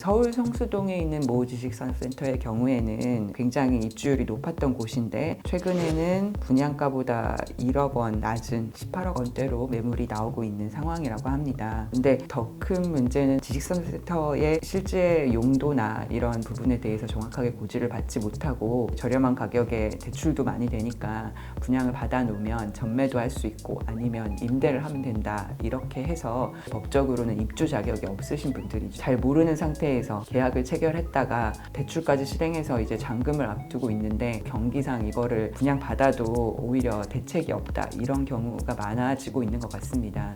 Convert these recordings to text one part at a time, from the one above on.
서울 성수동에 있는 모 지식산업센터의 경우에는 굉장히 입주율이 높았던 곳인데 최근에는 분양가보다 1억 원 낮은 18억 원대로 매물이 나오고 있는 상황이라고 합니다. 근데 더 큰 문제는 지식산업센터의 실제 용도나 이런 부분에 대해서 정확하게 고지를 받지 못하고 저렴한 가격에 대출도 많이 되니까 분양을 받아 놓으면 전매도 할 수 있고 아니면 임대를 하면 된다, 이렇게 해서 법적으로는 입주 자격이 없으신 분들이 잘 모르는 상태에서 계약을 체결했다가 대출까지 실행해서 이제 잔금을 앞두고 있는데 경기상 이거를 분양 받아도 오히려 대책이 없다, 이런 경우가 많아지고 있는 것 같습니다.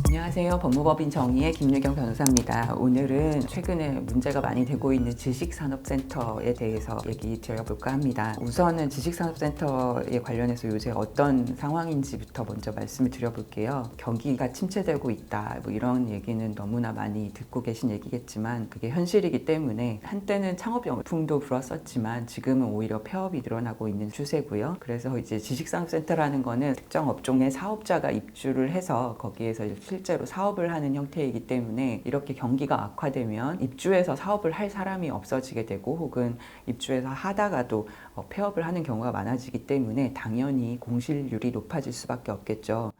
안녕하세요. 법무법인 정의의 김유경 변호사입니다. 오늘은 최근에 문제가 많이 되고 있는 지식산업센터에 대해서 얘기 드려볼까 합니다. 우선은 지식산업센터에 관련해서 요새 어떤 상황인지부터 먼저 말씀을 드려볼게요. 경기가 침체되고 있다, 뭐 이런 얘기는 너무나 많이 듣고 계신 얘기겠지만 그게 현실이기 때문에 한때는 창업열풍도 불었었지만 지금은 오히려 폐업이 늘어나고 있는 추세고요. 그래서 이제 지식산업센터라는 거는 특정 업종의 사업자가 입주를 해서 거기에서 실제로 사업을 하는 형태이기 때문에 이렇게 경기가 악화되면 입주해서 사업을 할 사람이 없어지게 되고 혹은 입주해서 하다가도 폐업을 하는 경우가 많아지기 때문에 당연히 공실률이 높아질 수밖에 없겠죠.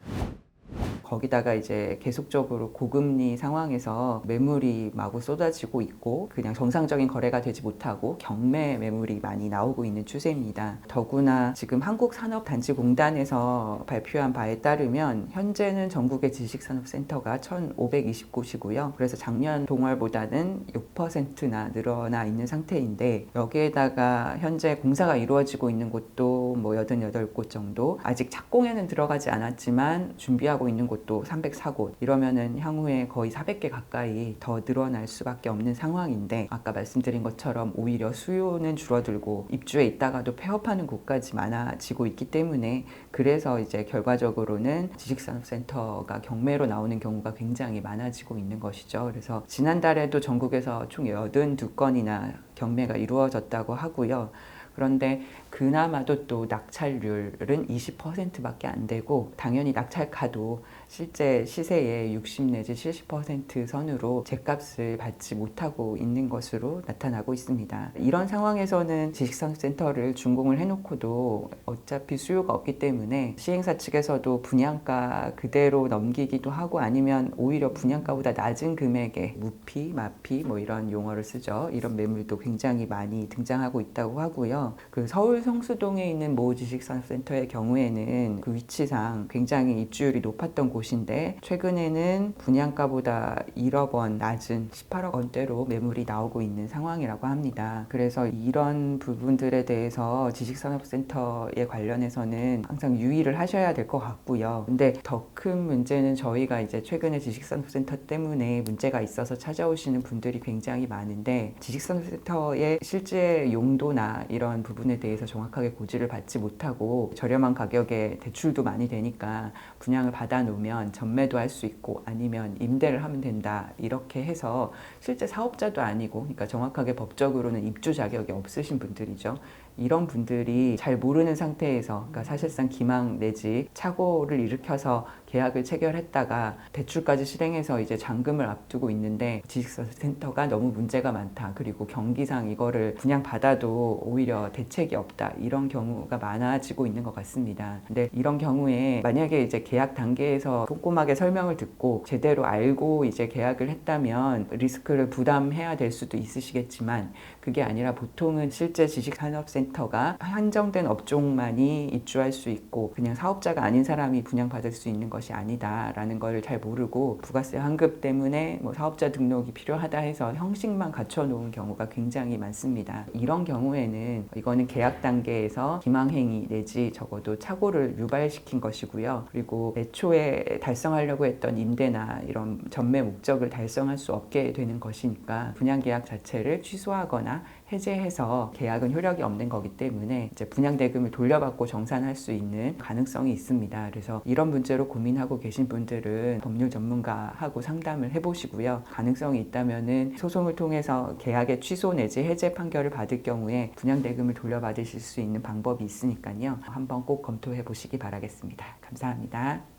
거기다가 이제 계속적으로 고금리 상황에서 매물이 마구 쏟아지고 있고 그냥 정상적인 거래가 되지 못하고 경매 매물이 많이 나오고 있는 추세입니다. 더구나 지금 한국산업단지공단에서 발표한 바에 따르면 현재는 전국의 지식산업센터가 1,520곳이고요. 그래서 작년 동월보다는 6%나 늘어나 있는 상태인데 여기에다가 현재 공사가 이루어지고 있는 곳도 뭐 88곳 정도, 아직 착공에는 들어가지 않았지만 준비하고 있는 곳도 304곳, 이러면은 향후에 거의 400개 가까이 더 늘어날 수밖에 없는 상황인데 아까 말씀드린 것처럼 오히려 수요는 줄어들고 입주해 있다가도 폐업하는 곳까지 많아지고 있기 때문에 그래서 이제 결과적으로는 지식산업센터가 경매로 나오는 경우가 굉장히 많아지고 있는 것이죠. 그래서 지난달에도 전국에서 총 82건이나 경매가 이루어졌다고 하고요. 그런데 그나마도 또 낙찰률은 20%밖에 안 되고 당연히 낙찰가도 실제 시세의 60 내지 70% 선으로 제값을 받지 못하고 있는 것으로 나타나고 있습니다. 이런 상황에서는 지식산업센터를 준공을 해놓고도 어차피 수요가 없기 때문에 시행사 측에서도 분양가 그대로 넘기기도 하고 아니면 오히려 분양가보다 낮은 금액에 무피, 마피 뭐 이런 용어를 쓰죠. 이런 매물도 굉장히 많이 등장하고 있다고 하고요. 그 서울 성수동에 있는 모 지식산업센터의 경우에는 그 위치상 굉장히 입주율이 높았던 곳인데 최근에는 분양가보다 1억 원 낮은 18억 원대로 매물이 나오고 있는 상황이라고 합니다. 그래서 이런 부분들에 대해서 지식산업센터에 관련해서는 항상 유의를 하셔야 될 것 같고요. 근데 더 큰 문제는 저희가 이제 최근에 지식산업센터 때문에 문제가 있어서 찾아오시는 분들이 굉장히 많은데 지식산업센터의 실제 용도나 이런 부분에 대해서 정확하게 고지를 받지 못하고 저렴한 가격에 대출도 많이 되니까 분양을 받아 놓으면 전매도 할 수 있고 아니면 임대를 하면 된다, 이렇게 해서 실제 사업자도 아니고 그러니까 정확하게 법적으로는 입주 자격이 없으신 분들이죠. 이런 분들이 잘 모르는 상태에서 그러니까 사실상 기망 내지 착오를 일으켜서 계약을 체결했다가 대출까지 실행해서 이제 잔금을 앞두고 있는데 지식산업센터가 너무 문제가 많다, 그리고 경기상 이거를 분양받아도 오히려 대책이 없다, 이런 경우가 많아지고 있는 것 같습니다. 근데 이런 경우에 만약에 이제 계약 단계에서 꼼꼼하게 설명을 듣고 제대로 알고 이제 계약을 했다면 리스크를 부담해야 될 수도 있으시겠지만 그게 아니라 보통은 실제 지식산업센터가 한정된 업종만이 입주할 수 있고 그냥 사업자가 아닌 사람이 분양받을 수 있는 것이 아니다라는 걸 잘 모르고 부가세 환급 때문에 뭐 사업자 등록이 필요하다 해서 형식만 갖춰놓은 경우가 굉장히 많습니다. 이런 경우에는 이거는 계약 단계에서 기망행위 내지 적어도 착오를 유발시킨 것이고요. 그리고 애초에 달성하려고 했던 임대나 이런 전매 목적을 달성할 수 없게 되는 것이니까 분양계약 자체를 취소하거나 해제해서 계약은 효력이 없는 거기 때문에 이제 분양대금을 돌려받고 정산할 수 있는 가능성이 있습니다. 그래서 이런 문제로 고민하고 계신 분들은 법률 전문가하고 상담을 해보시고요. 가능성이 있다면은 소송을 통해서 계약의 취소 내지 해제 판결을 받을 경우에 분양대금을 돌려받으실 수 있는 방법이 있으니까요. 한번 꼭 검토해 보시기 바라겠습니다. 감사합니다.